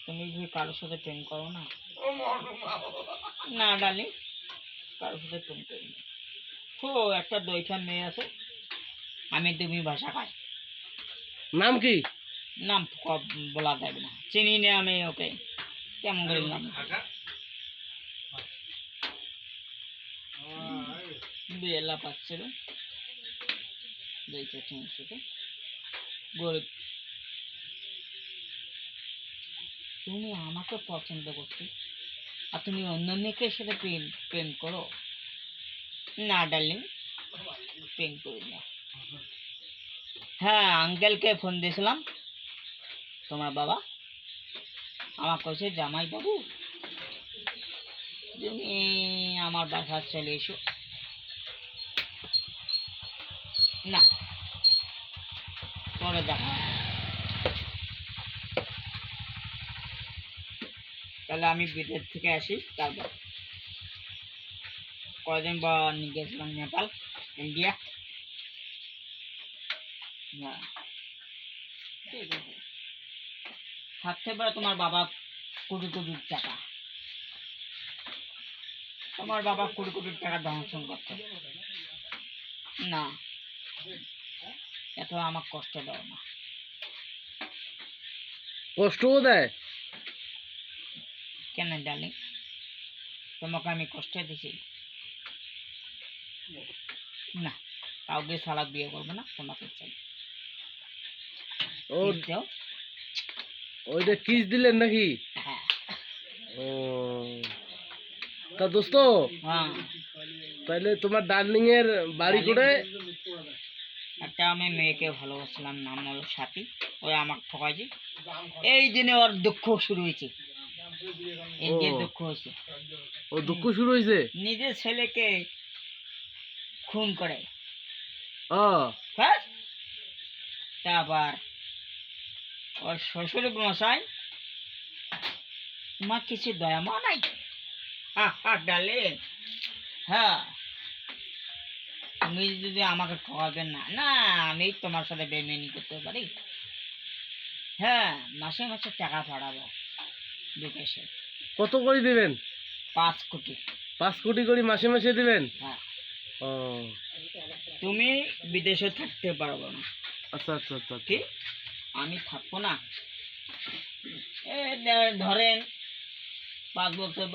তুমি কি কারোর সাথে প্রেম করো না? না ডার্লিং, কারোর সাথে প্রেম করি না। তো একটা দুইটা মেয়ে আছে, আমি তুমি ভাষা খাই। নাম কি? নাম বলা যাবে না, চিনি না আমি ওকে, কেমন করে নাম বিয়েলা পাচ্ছিল দুই চারটি সাথে গরিব। তুমি আমাকে পছন্দ করছো আর তুমি অন্য মেয়েকে সাথে প্রেম প্রেম করো? না ডার্লিং, প্রেম করি না। হ্যাঁ, আঙ্কেলকে ফোন দিয়েছিলাম, তোমার বাবা আমার কাছে, জামাই বাবু তুমি আমার বাসা চলে এসো। না, পরে দেখা। তাহলে আমি বিদেশ থেকে আসি, তারপর কদিন বা গেছিলাম নেপাল, ইন্ডিয়া। হ্যাঁ, ঠিক আছে। থাকতে পারে তোমার বাবা কোটি কোটি টাকা, তোমার বাবা কোটি কোটি টাকা দংশন করতে। না, এত আমার কষ্ট দাও না। কষ্টও দেয়? কেন ডার্লিং, তোমাকে আমি কষ্ট দিছি? না, কাউকে সালাদ বিয়ে করবে না, তোমাকে চাই। ওইটা কিস দিলেন নাকি? হ্যাঁ। ও তা দোস্ত, হ্যাঁ, তাহলে তোমার ডার্লিং এর বাড়ি কোথায়? একটা আমি মেয়েকে ভালোবাসলাম, নাম হলো সাথী, ওই আমাকে ঠকাইছে। এই দিনে ওর দুঃখ শুরু হয়েছে, ইন্ডিয়ার দুঃখ হয়েছে। ও দুঃখ শুরু হয়েছে? নিজের ছেলেকে খুন করে। হ্যাঁ, তারপর ওর শ্বশুর মশাই, তোমার কিছু দয়ামা নাই? ডালে, হ্যাঁ, তুমি যদি আমাকে ঠকাবেন না, না আমি তোমার সাথে বেমেনি করতে পারি। হ্যাঁ, মাসে মাসে টাকা পাঠাবো বিদেশে। কত করে দিবেন? 5 কোটি। 5 কোটি করে মাসে মাসে দিবেন? হ্যাঁ। ও, তুমি বিদেশে থাকতে পারবো না। আচ্ছা আচ্ছা আচ্ছা। কি আমি থাকবো না? ধরেন 5 বছর